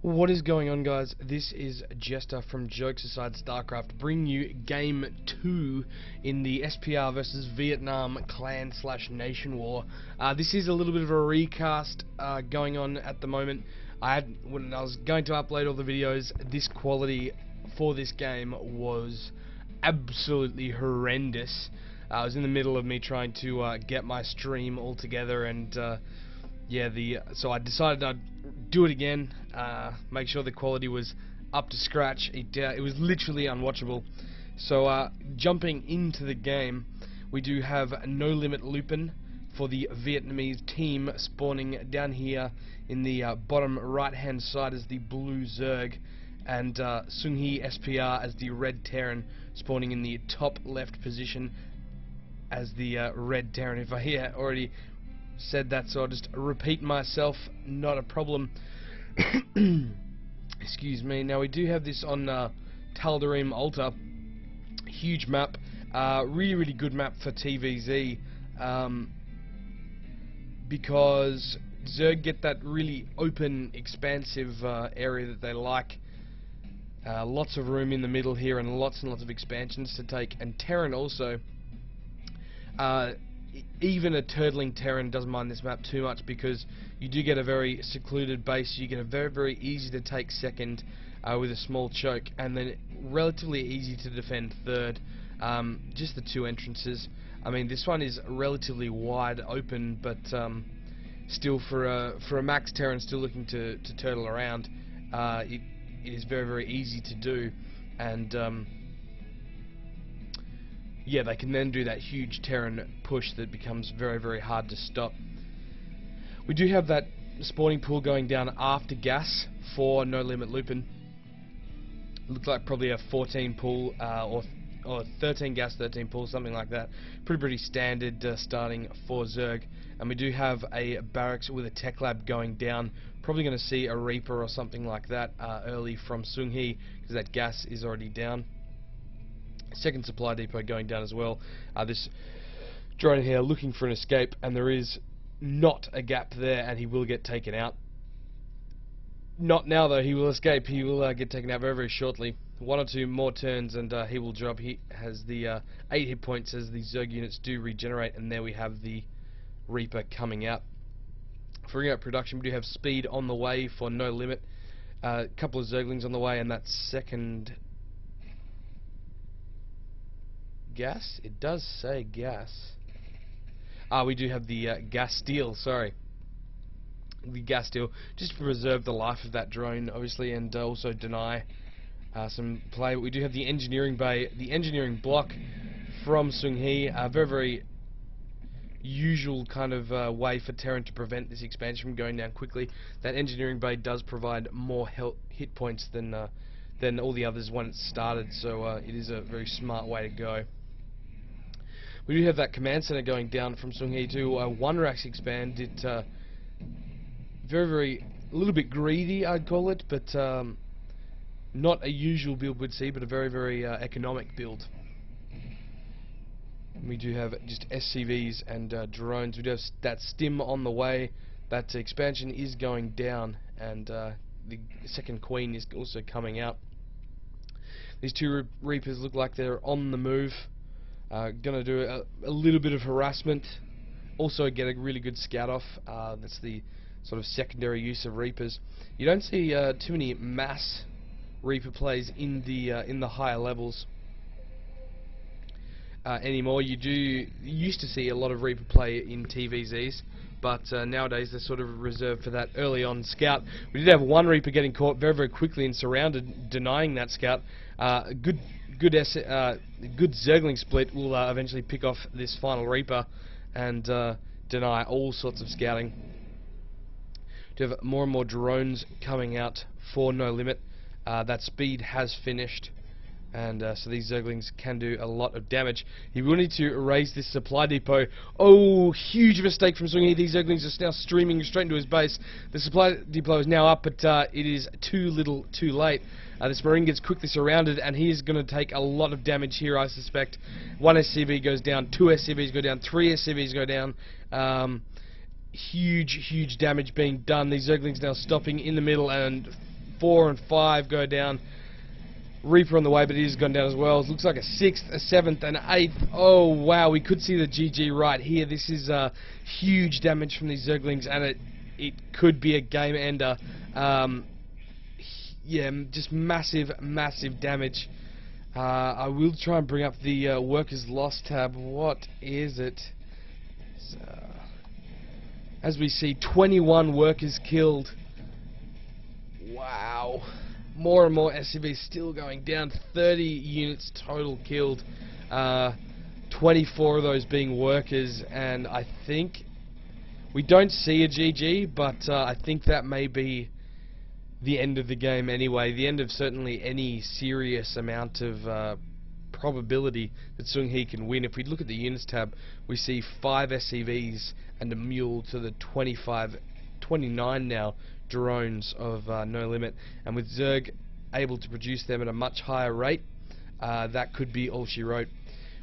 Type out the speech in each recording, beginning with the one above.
What is going on, guys? This is Jester from Jokes Aside StarCraft, bringing you Game 2 in the SPR versus Vietnam clan/nation war. This is a little bit of a recast going on at the moment. When I was going to upload all the videos, this quality for this game was absolutely horrendous. I was in the middle of me trying to get my stream all together, and so I decided I'd do it again, make sure the quality was up to scratch. It was literally unwatchable. So jumping into the game, we do have NoLimitLupin for the Vietnamese team spawning down here in the bottom right hand side as the blue Zerg, and SungHeeSPR as the red Terran spawning in the top left position as the red Terran. If I already said that, so I'll just repeat myself, not a problem. Excuse me. Now we do have this on Tal'Darim Altar. Huge map, really good map for TVZ, because Zerg get that really open, expansive area that they like. Lots of room in the middle here and lots of expansions to take, and Terran also. Even a turtling Terran doesn't mind this map too much, because you do get a very secluded base. You get a very easy to take second with a small choke, and then relatively easy to defend third. Just the two entrances. I mean, this one is relatively wide open, but still for a max Terran still looking to turtle around, it is very easy to do, and yeah, they can then do that huge Terran push that becomes very hard to stop. We do have that spawning pool going down after gas for NoLimitLupin. Looks like probably a 14 pool or 13 gas, 13 pool, something like that. Pretty standard starting for Zerg. And we do have a barracks with a tech lab going down. Probably going to see a Reaper or something like that early from SungHee, because that gas is already down. Second supply depot going down as well. This drone here looking for an escape, and there is not a gap there, and he will get taken out. Not now though, he will escape. He will get taken out very shortly. One or two more turns and he will drop. He has the 8 hit points as the Zerg units do regenerate, and there we have the Reaper coming out. Freeing up production, we do have speed on the way for No Limit. A couple of Zerglings on the way, and that second gas? It does say gas. We do have the gas steel, sorry. The gas steel, just to preserve the life of that drone, obviously, and also deny some play. But we do have the engineering bay, the engineering block from SungHee. Very usual kind of way for Terran to prevent this expansion from going down quickly. That engineering bay does provide more hit points than all the others when it started, so it is a very smart way to go. We do have that command center going down from SungHee to one racks expand. It a little bit greedy, I'd call it, but not a usual build we'd see, but a very economic build. We do have just SCVs and drones. We do have that stim on the way. That expansion is going down, and the second queen is also coming out. These two Reapers look like they're on the move. Gonna do a little bit of harassment, also get a really good scout off. That's the sort of secondary use of Reapers. You don't see too many mass Reaper plays in the higher levels anymore. You used to see a lot of Reaper play in TVZs, but nowadays they're sort of reserved for that early on scout. We did have one Reaper getting caught very quickly and surrounded, denying that scout. Good Zergling split will eventually pick off this final Reaper and deny all sorts of scouting. We have more and more drones coming out for No Limit. That speed has finished, and so these Zerglings can do a lot of damage. He will need to raise this supply depot. Oh, huge mistake from SungHee. These Zerglings are now streaming straight into his base. The supply depot is now up, but it is too little, too late. This Marine gets quickly surrounded, and he is going to take a lot of damage here, I suspect. One SCV goes down, 2 SCVs go down, 3 SCVs go down. Huge damage being done. These Zerglings now stopping in the middle and 4 and 5 go down. Reaper on the way, but he has gone down as well. It looks like a 6th, a 7th, and 8th. Oh, wow, we could see the GG right here. This is huge damage from these Zerglings, and it could be a game ender. Yeah, just massive, massive damage. I will try and bring up the Workers Lost tab. What is it? As we see, 21 workers killed. Wow. More and more SCVs still going down. 30 units total killed. 24 of those being workers, and I think we don't see a GG, but I think that may be the end of the game anyway. The end of certainly any serious amount of probability that SungHee can win. If we look at the units tab, we see 5 SCVs and a mule to the 29 now drones of No Limit, and with Zerg able to produce them at a much higher rate, that could be all she wrote.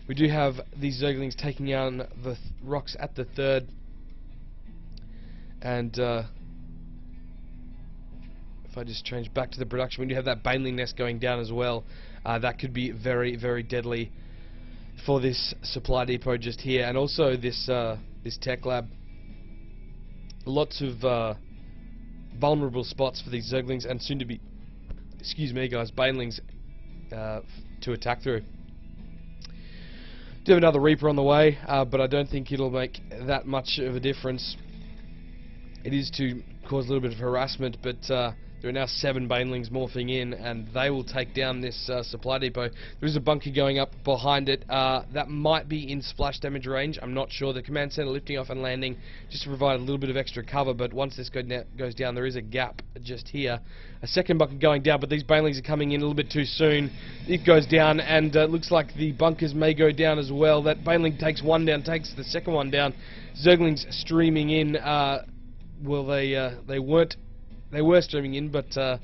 We do have these Zerglings taking down the rocks at the 3rd, and if I just change back to the production, we do have that Baneling nest going down as well. That could be very, very deadly for this supply depot just here, and also this this tech lab. Lots of vulnerable spots for these Zerglings, and soon to be, excuse me guys, Banelings to attack through. Do have another Reaper on the way, but I don't think it'll make that much of a difference. It is to cause a little bit of harassment, but there are now 7 Banelings morphing in, and they will take down this supply depot. There is a bunker going up behind it. That might be in splash damage range. I'm not sure. The command center lifting off and landing just to provide a little bit of extra cover, but once this goes down, there is a gap just here. A second bunker going down, but these Banelings are coming in a little bit too soon. It goes down, and it looks like the bunkers may go down as well. That Baneling takes one down, takes the second one down. Zerglings streaming in. Well, they were streaming in, but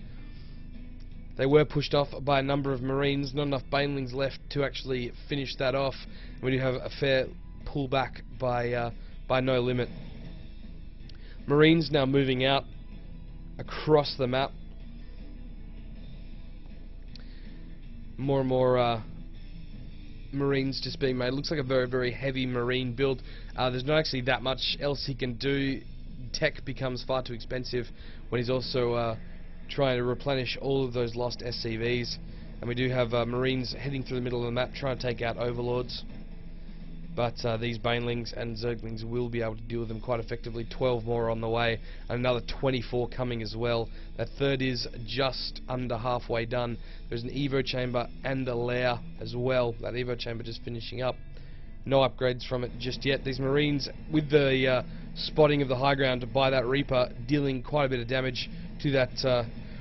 they were pushed off by a number of Marines. Not enough Banelings left to actually finish that off. We do have a fair pullback by No Limit. Marines now moving out across the map. More and more Marines just being made. Looks like a very, very heavy Marine build. There's not actually that much else he can do. Tech becomes far too expensive when he's also trying to replenish all of those lost SCVs, and we do have Marines heading through the middle of the map trying to take out Overlords, but these Banelings and Zerglings will be able to deal with them quite effectively. 12 more on the way, and another 24 coming as well. That 3rd is just under halfway done. There's an Evo chamber and a lair as well. That Evo chamber just finishing up. No upgrades from it just yet. These Marines, with the spotting of the high ground by that Reaper, dealing quite a bit of damage to that.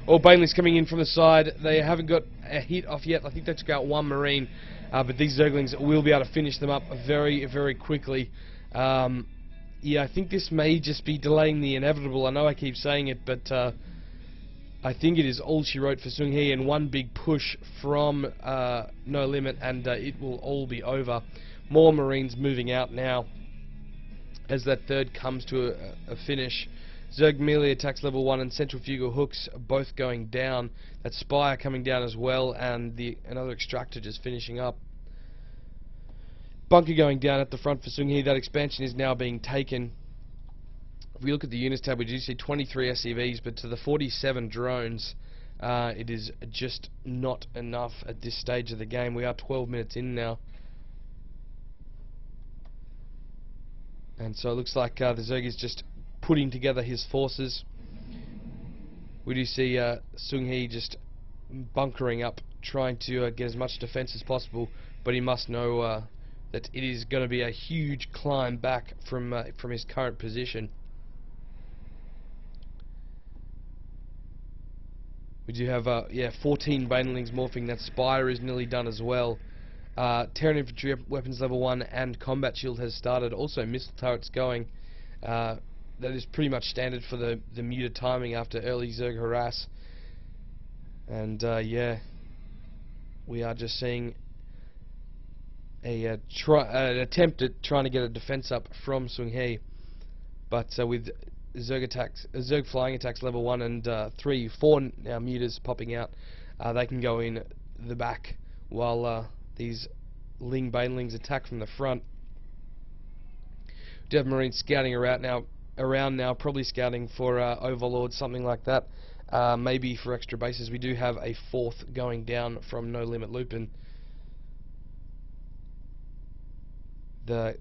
Banelings coming in from the side. They haven't got a hit off yet. I think they took out 1 Marine, but these Zerglings will be able to finish them up very, very quickly. Yeah, I think this may just be delaying the inevitable. I know I keep saying it, but I think it is all she wrote for SungHee, and one big push from No Limit, and it will all be over. More Marines moving out now as that 3rd comes to a finish. Zerg melee attacks level 1 and centrifugal hooks are both going down. That Spire coming down as well, and another extractor just finishing up. Bunker going down at the front for SungHee. That expansion is now being taken. If we look at the units tab, we do see 23 SCVs, but to the 47 drones, it is just not enough at this stage of the game. We are 12 minutes in now. And so it looks like the Zerg is just putting together his forces. We do see SungHee just bunkering up, trying to get as much defense as possible, but he must know that it is going to be a huge climb back from his current position. We do have 14 Banelings morphing. That Spire is nearly done as well. Terran Infantry Weapons Level 1 and Combat Shield has started. Also missile turrets going. That is pretty much standard for the muted timing after early Zerg harass. And yeah, we are just seeing an attempt at trying to get a defense up from SungHee. But with Zerg attacks, Zerg flying attacks level 1 and 3, 4 now mutas popping out. They can go in the back while these Ling Banelings attack from the front. We do have Marines scouting around now, probably scouting for Overlord, something like that. Maybe for extra bases. We do have a 4th going down from NoLimitLupin. The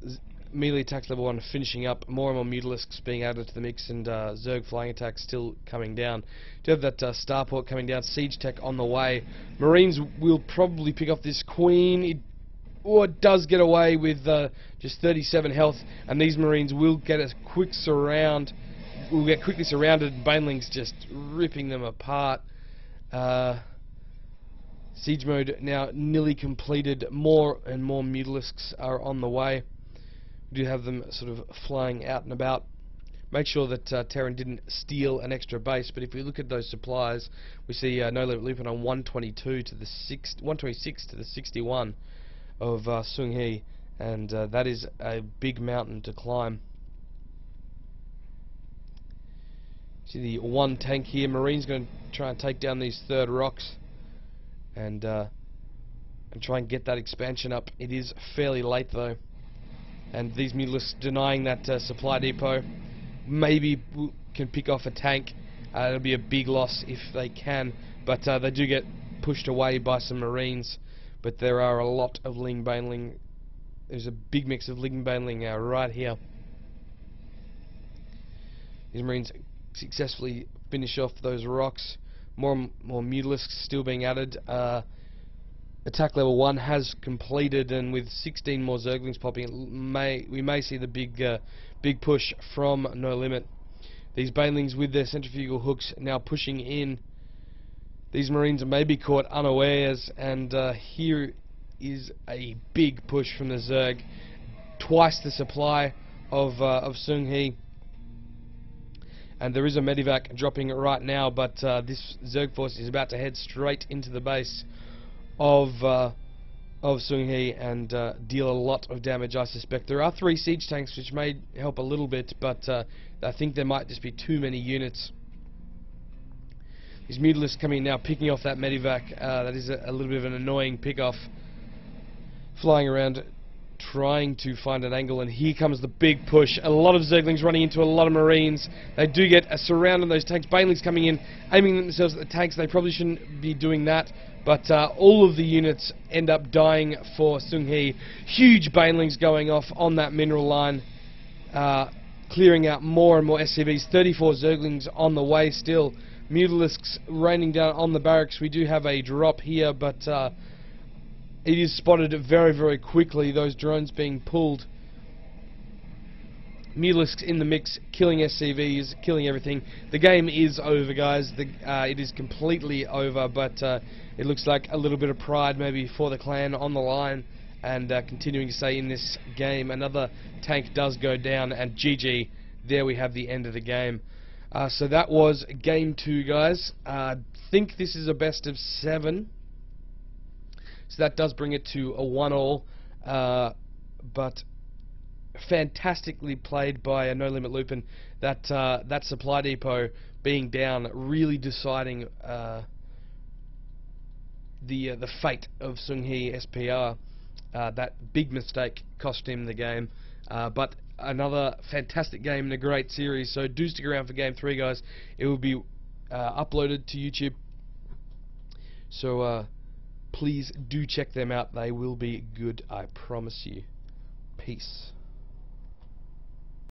melee attacks level 1 finishing up, more and more Mutalisks being added to the mix, and Zerg flying attacks still coming down. Do have that starport coming down, siege tech on the way. Marines will probably pick off this queen. It does get away with just 37 health, and these Marines will get a quick surround. Will get quickly surrounded, and Banelings just ripping them apart. Siege mode now nearly completed. More and more Mutalisks are on the way. We do have them sort of flying out and about. Make sure that Terran didn't steal an extra base, but if we look at those supplies, we see NoLimitLupin on 126 to the 61 of SungHee, and that is a big mountain to climb. See the 1 tank here. Marine's going to try and take down these 3rd rocks and try and get that expansion up. It is fairly late though, and these Mutalisks denying that supply depot. Maybe can pick off a tank. It'll be a big loss if they can, but they do get pushed away by some Marines. But there are a lot of Ling Baneling. There's a big mix of Ling Baneling right here. These Marines successfully finish off those rocks. More Mutalisks still being added. Attack level 1 has completed, and with 16 more Zerglings popping, we may see the big push from NoLimit. These Banelings with their centrifugal hooks now pushing in. These Marines may be caught unawares, and here is a big push from the Zerg. Twice the supply of SungHee. And there is a medivac dropping right now, but this Zerg force is about to head straight into the base of SungHee and deal a lot of damage, I suspect. There are 3 siege tanks which may help a little bit, but I think there might just be too many units. These Mutalisks coming in now, picking off that medivac. That is a little bit of an annoying pick-off. Flying around, trying to find an angle, and here comes the big push. A lot of Zerglings running into a lot of Marines. They do get a surround on those tanks. Banelings coming in, aiming themselves at the tanks. They probably shouldn't be doing that, but all of the units end up dying for SungHee. Huge Banelings going off on that mineral line, clearing out more and more SCVs. 34 Zerglings on the way still. Mutalisks raining down on the barracks. We do have a drop here, but it is spotted very, very quickly, those drones being pulled. Mutalisks in the mix, killing SCVs, killing everything. The game is over, guys. It is completely over, but it looks like a little bit of pride maybe for the clan on the line, and continuing to stay in this game. Another tank does go down, and GG. There we have the end of the game. So that was game 2, guys. I think this is a best of 7. So that does bring it to a 1-all, but fantastically played by NoLimitLupin. That supply depot being down, really deciding the fate of SungHeeSPR. That big mistake cost him the game, but another fantastic game and a great series. So do stick around for game 3, guys. It will be uploaded to YouTube. So please do check them out. They will be good, I promise you. Peace.